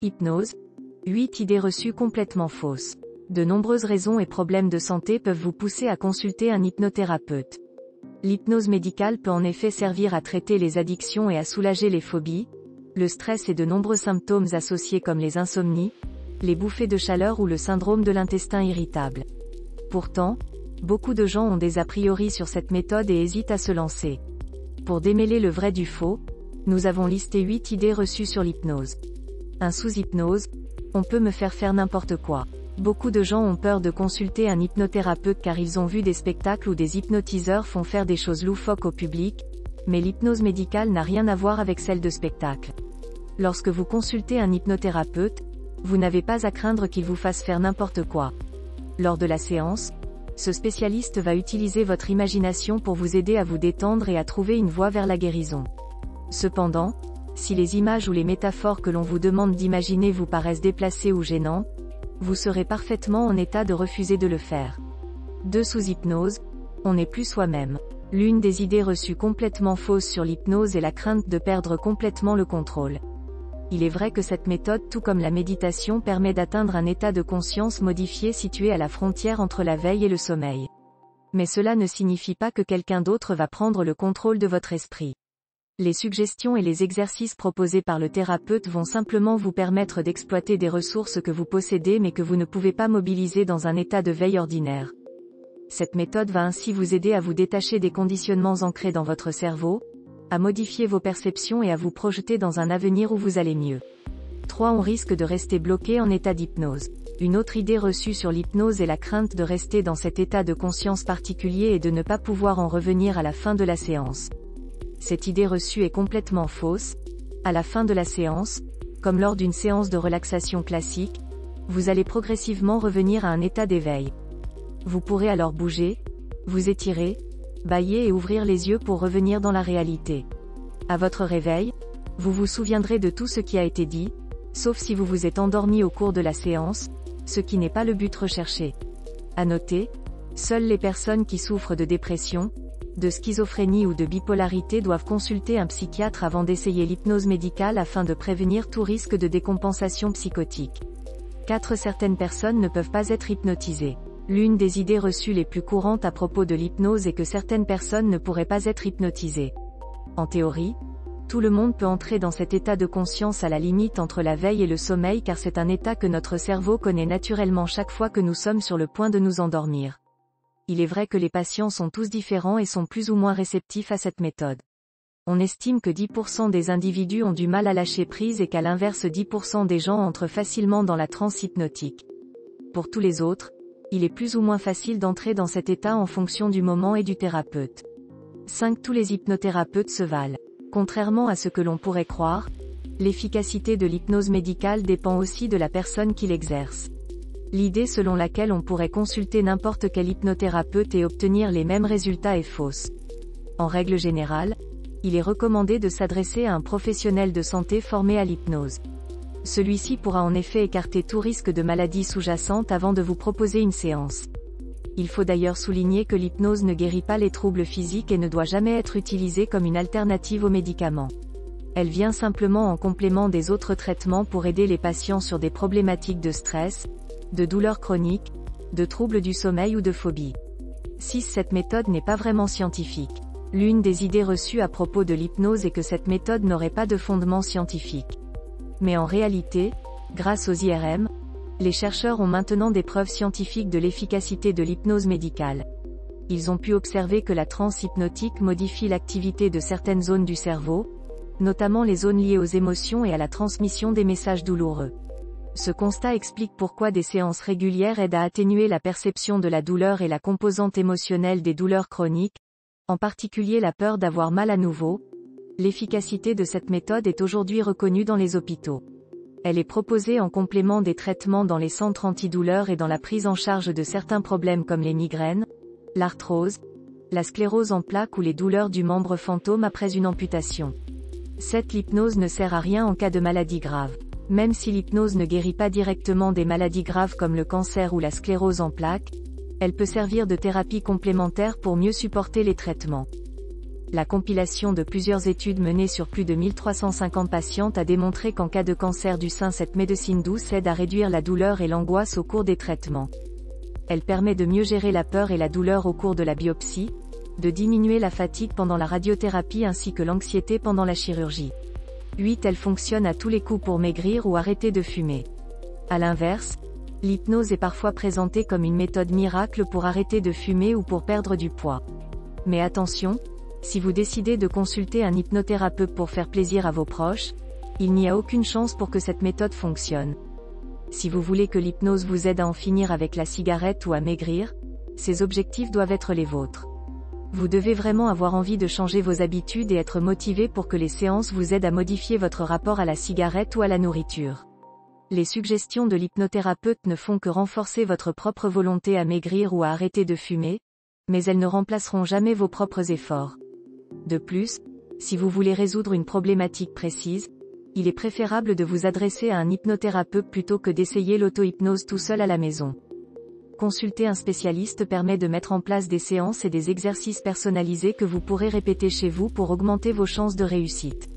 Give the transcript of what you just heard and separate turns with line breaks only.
Hypnose. 8 idées reçues complètement fausses. De nombreuses raisons et problèmes de santé peuvent vous pousser à consulter un hypnothérapeute. L'hypnose médicale peut en effet servir à traiter les addictions et à soulager les phobies, le stress et de nombreux symptômes associés comme les insomnies, les bouffées de chaleur ou le syndrome de l'intestin irritable. Pourtant, beaucoup de gens ont des a priori sur cette méthode et hésitent à se lancer. Pour démêler le vrai du faux, nous avons listé 8 idées reçues sur l'hypnose. Un sous-hypnose, on peut me faire n'importe quoi. Beaucoup de gens ont peur de consulter un hypnothérapeute car ils ont vu des spectacles où des hypnotiseurs font faire des choses loufoques au public, mais l'hypnose médicale n'a rien à voir avec celle de spectacle. Lorsque vous consultez un hypnothérapeute, vous n'avez pas à craindre qu'il vous fasse faire n'importe quoi. Lors de la séance, ce spécialiste va utiliser votre imagination pour vous aider à vous détendre et à trouver une voie vers la guérison. Cependant, si les images ou les métaphores que l'on vous demande d'imaginer vous paraissent déplacées ou gênantes, vous serez parfaitement en état de refuser de le faire. 2. Sous hypnose, on n'est plus soi-même. L'une des idées reçues complètement fausses sur l'hypnose est la crainte de perdre complètement le contrôle. Il est vrai que cette méthode, tout comme la méditation, permet d'atteindre un état de conscience modifié situé à la frontière entre la veille et le sommeil. Mais cela ne signifie pas que quelqu'un d'autre va prendre le contrôle de votre esprit. Les suggestions et les exercices proposés par le thérapeute vont simplement vous permettre d'exploiter des ressources que vous possédez mais que vous ne pouvez pas mobiliser dans un état de veille ordinaire. Cette méthode va ainsi vous aider à vous détacher des conditionnements ancrés dans votre cerveau, à modifier vos perceptions et à vous projeter dans un avenir où vous allez mieux. 3. On risque de rester bloqué en état d'hypnose. Une autre idée reçue sur l'hypnose est la crainte de rester dans cet état de conscience particulier et de ne pas pouvoir en revenir à la fin de la séance. Cette idée reçue est complètement fausse. À la fin de la séance, comme lors d'une séance de relaxation classique, vous allez progressivement revenir à un état d'éveil. Vous pourrez alors bouger, vous étirer, bâiller et ouvrir les yeux pour revenir dans la réalité. À votre réveil, vous vous souviendrez de tout ce qui a été dit, sauf si vous vous êtes endormi au cours de la séance, ce qui n'est pas le but recherché. À noter, seules les personnes qui souffrent de dépression, de schizophrénie ou de bipolarité doivent consulter un psychiatre avant d'essayer l'hypnose médicale afin de prévenir tout risque de décompensation psychotique. 4. Certaines personnes ne peuvent pas être hypnotisées. L'une des idées reçues les plus courantes à propos de l'hypnose est que certaines personnes ne pourraient pas être hypnotisées. En théorie, tout le monde peut entrer dans cet état de conscience à la limite entre la veille et le sommeil car c'est un état que notre cerveau connaît naturellement chaque fois que nous sommes sur le point de nous endormir. Il est vrai que les patients sont tous différents et sont plus ou moins réceptifs à cette méthode. On estime que 10% des individus ont du mal à lâcher prise et qu'à l'inverse 10% des gens entrent facilement dans la transe hypnotique. Pour tous les autres, il est plus ou moins facile d'entrer dans cet état en fonction du moment et du thérapeute. 5. Tous les hypnothérapeutes se valent. Contrairement à ce que l'on pourrait croire, l'efficacité de l'hypnose médicale dépend aussi de la personne qui l'exerce. L'idée selon laquelle on pourrait consulter n'importe quel hypnothérapeute et obtenir les mêmes résultats est fausse. En règle générale, il est recommandé de s'adresser à un professionnel de santé formé à l'hypnose. Celui-ci pourra en effet écarter tout risque de maladie sous-jacente avant de vous proposer une séance. Il faut d'ailleurs souligner que l'hypnose ne guérit pas les troubles physiques et ne doit jamais être utilisée comme une alternative aux médicaments. Elle vient simplement en complément des autres traitements pour aider les patients sur des problématiques de stress, de douleurs chroniques, de troubles du sommeil ou de phobie. 6. Cette méthode n'est pas vraiment scientifique. L'une des idées reçues à propos de l'hypnose est que cette méthode n'aurait pas de fondement scientifique. Mais en réalité, grâce aux IRM, les chercheurs ont maintenant des preuves scientifiques de l'efficacité de l'hypnose médicale. Ils ont pu observer que la transe hypnotique modifie l'activité de certaines zones du cerveau, notamment les zones liées aux émotions et à la transmission des messages douloureux. Ce constat explique pourquoi des séances régulières aident à atténuer la perception de la douleur et la composante émotionnelle des douleurs chroniques, en particulier la peur d'avoir mal à nouveau. L'efficacité de cette méthode est aujourd'hui reconnue dans les hôpitaux. Elle est proposée en complément des traitements dans les centres antidouleurs et dans la prise en charge de certains problèmes comme les migraines, l'arthrose, la sclérose en plaques ou les douleurs du membre fantôme après une amputation. 7. L'hypnose ne sert à rien en cas de maladie grave. Même si l'hypnose ne guérit pas directement des maladies graves comme le cancer ou la sclérose en plaques, elle peut servir de thérapie complémentaire pour mieux supporter les traitements. La compilation de plusieurs études menées sur plus de 1350 patientes a démontré qu'en cas de cancer du sein, cette médecine douce aide à réduire la douleur et l'angoisse au cours des traitements. Elle permet de mieux gérer la peur et la douleur au cours de la biopsie, de diminuer la fatigue pendant la radiothérapie ainsi que l'anxiété pendant la chirurgie. 8. Elle fonctionne à tous les coups pour maigrir ou arrêter de fumer. À l'inverse, l'hypnose est parfois présentée comme une méthode miracle pour arrêter de fumer ou pour perdre du poids. Mais attention, si vous décidez de consulter un hypnothérapeute pour faire plaisir à vos proches, il n'y a aucune chance pour que cette méthode fonctionne. Si vous voulez que l'hypnose vous aide à en finir avec la cigarette ou à maigrir, ces objectifs doivent être les vôtres. Vous devez vraiment avoir envie de changer vos habitudes et être motivé pour que les séances vous aident à modifier votre rapport à la cigarette ou à la nourriture. Les suggestions de l'hypnothérapeute ne font que renforcer votre propre volonté à maigrir ou à arrêter de fumer, mais elles ne remplaceront jamais vos propres efforts. De plus, si vous voulez résoudre une problématique précise, il est préférable de vous adresser à un hypnothérapeute plutôt que d'essayer l'auto-hypnose tout seul à la maison. Consulter un spécialiste permet de mettre en place des séances et des exercices personnalisés que vous pourrez répéter chez vous pour augmenter vos chances de réussite.